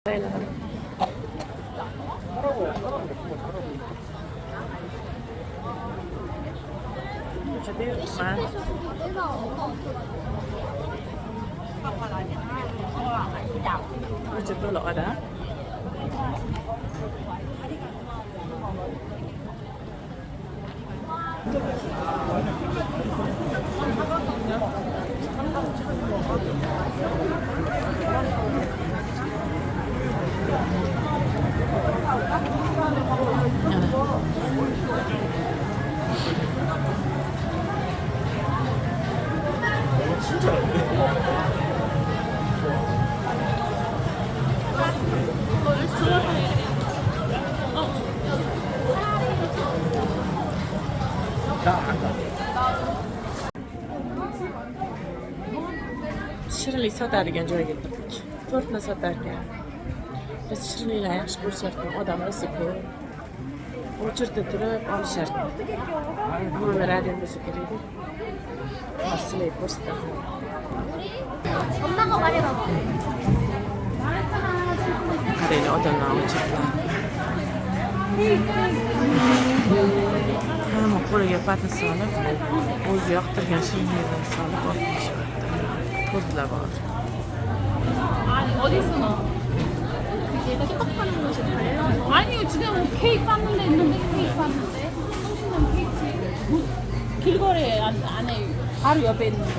Ko'chada yuribman. Ko'cha to'la odam. Shirinlik sotadigan joyga kirdik. Tortni sotar ekan. Biz shirinliklar yaxshi ko'risharkan, odam o'zi ko'p. O'chirda turib olisharkan. Nomeradian bo'lsa kerak. Asli posta. 엄마가 말해봐봐. Qaraylar, odamlar o'chirda. Hamma qo'liga patni solib, o'zi yoqtirgan shirinliklarni solib olib kelishyapti. Tortlar bor. 아니 어디서 너? 얘가 똑같은 곳이 달라. 아니요 지금 케이크 팠는데 있는데 케이크 팠는데 성신남 케이크 길거리 안에 바로 옆에 있는데.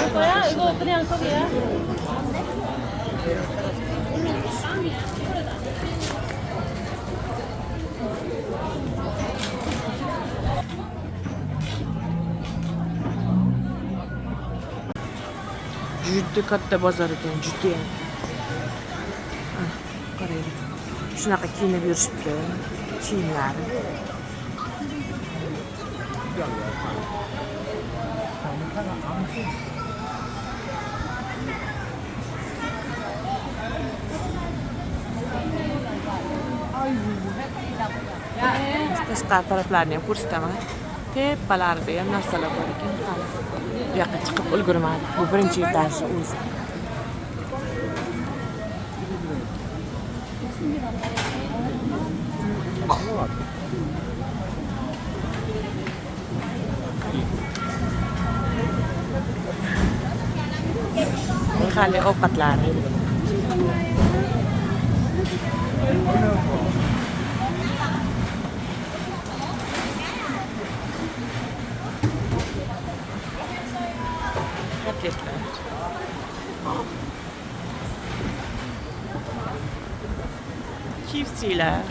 이거야? 이거 그냥 저기야? Juda katta bozor ekan, juda ham. Qaraylar. Shunaqa kiyinib yurishibdi. Kiyimlari. Tashqari taraflarni ham ko'rsataman. Tepalarida ham narsalar bor ekan. Bu yoqqa chiqib ulgurmadik. Bu birinchi etajda o'zi. Mahalliy ovqatlar. Paketler. Kifsiler.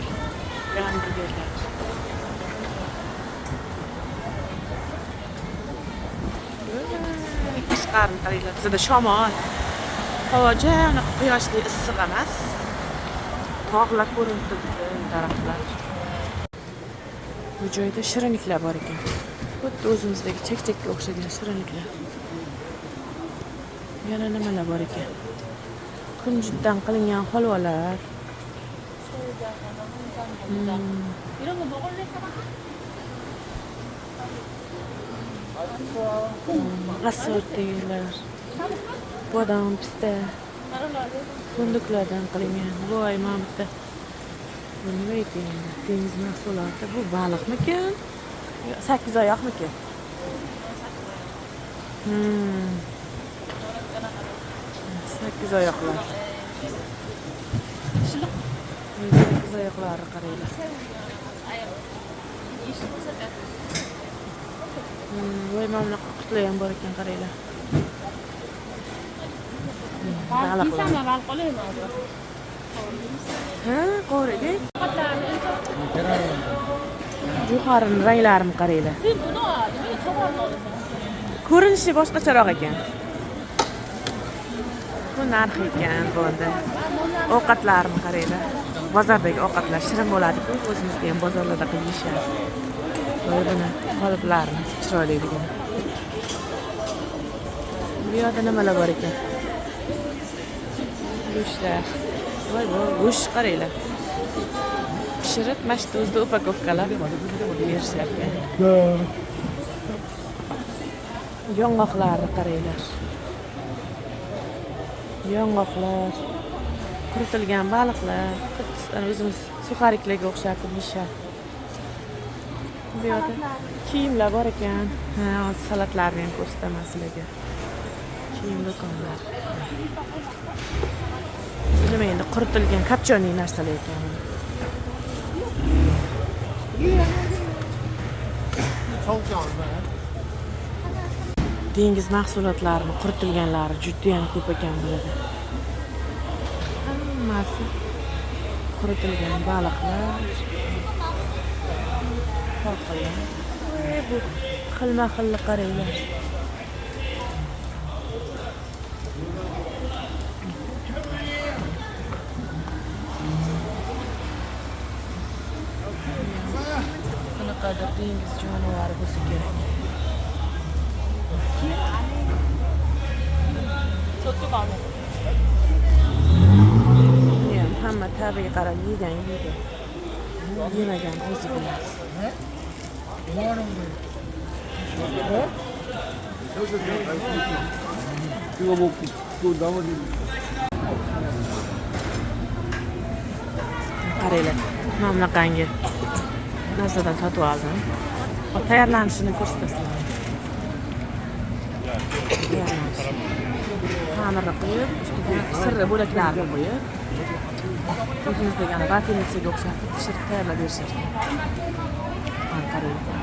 Hamburgerler. Tashqarini qaranglar. Bizda shamol. Havo juda quyoshli, issiq emas. Tog'lar ko'rinib turibdi, daraxtlar. Bu joyda shirinliklar bor ekan. Xuddi o'zimizdagi chekchakka o'xshagan shirinliklar. Yana nimalar bor ekan? Kunjutdan qilingan holvalar. 이런 거 먹을래? Assortilar. Bodom, pista. Fındıklardan qilingan. Voy, mana bitta. Bu nima ekan? Dengiz mahsuloti. Bu baliqmikan? 8 oyoqmikan? 8 oyoqlar. 8 oyoqlari qaranglar. Voy, mana bunaqa qutlar ham bor ekan, qaranglar. 비싸면 말 꺼내면 Ha, qo'raylik. Yuqorini ranglarini qaranglar. Ko'rinishi boshqacharoq ekan. Bu narxi ekan bo'ldi. Ovqatlarni qaranglar. Bozordagi ovqatlar shirin bo'ladi-ku, o'zimizda ham bozorlarda qilib yeyishadi. Buni qoliplarni chiroyli degan. Bu yerda nimalar bor ekan? Go'shtlar. Voy, go'sht qaranglar. pishirib, mana shu o'zida upakovkalab berishyapti. Yong'oqlarni qaranglar. Yong'oqlar, quritilgan baliqlar, o'zimiz suxariklarga o'xshatib yeyishadi. Bu yerda kiyimlar bor ekan. Ha, hozir salatlarni ham ko'rsataman sizlarga. Kiyim do'konlar. Nima endi quritilgan kapchoniy narsalar ekan. Dengiz mahsulotlarini quritilganlari juda ham ko'p ekan burada. Hammasi quritilgan baliqlar. Bu xilma-xilli qaranglar. Qanaqadir dengiz jonivari bo'lsa kerak. Hamma tabiiy qarab yegan yeydi. Yemagan o'zi biladi. 이거 먹고 또 나머지 Qaranglar, mana bunaqangi narsadan sotib oldim. Tayyorlanishini ko'rsatasizlar. Xamirni qo'yib, ustiga sirri bo'laklarni qo'yib, o'zimizdagi vafelnitsiga o'xshatib pishirib tayyorlab berishadi. Mana qaranglar.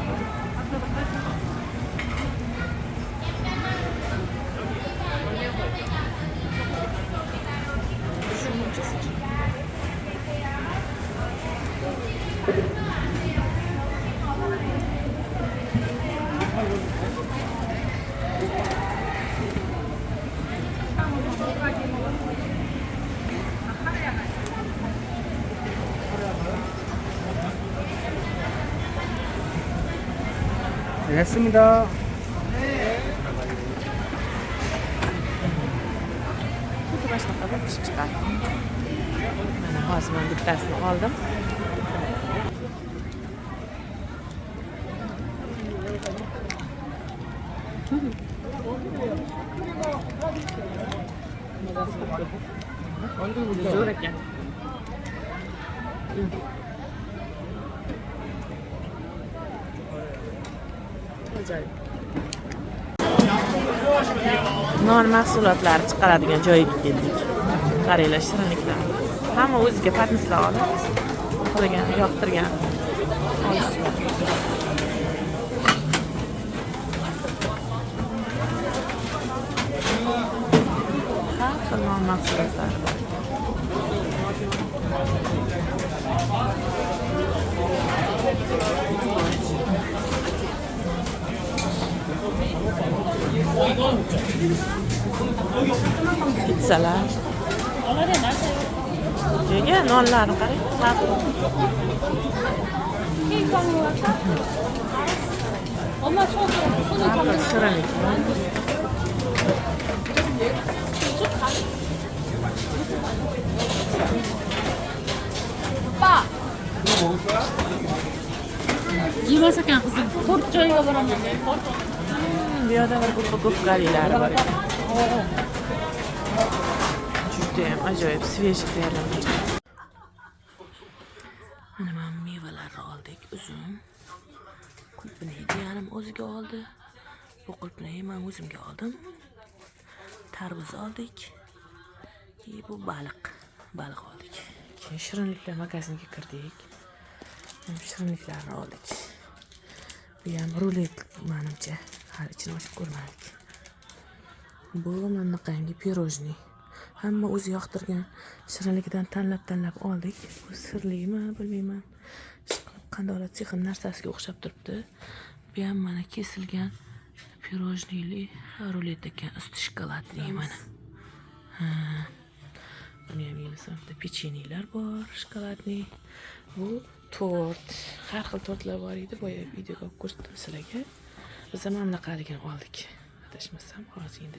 네, 했습니다. Xuddi mana shunaqa bo'lib pishib chiqadi. Mana hozir men bittasini oldim. Zo'r ekan. Non mahsulotlari chiqaradigan joyga keldik. Qaranglar, shirinliklar. Hamma o'ziga patnislar olib, qilgan, yoqtirgan. Har xil non mahsulotlari bor. Pizzalar. Nega nonlarni qarang. 엄마 손 손을 잡는 Shirinlik. 오빠. 이마사kan qizim to'rt joyga boraman. Bu yerda bir upakovkalar bor ekan. Juda ham ajoyib, svejiy tayyorlangan. Mana men mevalarni oldik, uzum. Qulpini jiyanim o'ziga oldi. Bu qulpini men o'zimga oldim. Tarvuz oldik. Bu baliq oldik. Keyin shirinliklar magaziniga kirdik. Shirinliklarni oldik. Bu ham rulet menimcha. Hali ichini ochib ko'rmadik. Bu menaqangi pirojniy. Hamma o'zi yoqtirgan shirinlikdan tanlab oldik. Bu sirlimi, bilmayman. Qandolat sixin narsasiga o'xshab turibdi. Bu ham mana kesilgan pirojniyli rulet ekan, usti shokoladli mana. Buni ham yeysam, pechenyelar bor, shokoladli. Bu tort, har xil tortlar bor edi. Boya videoga ko'rsatdim sizlarga. Biz ham bunaqaligini oldik. Adashmasam, hozir endi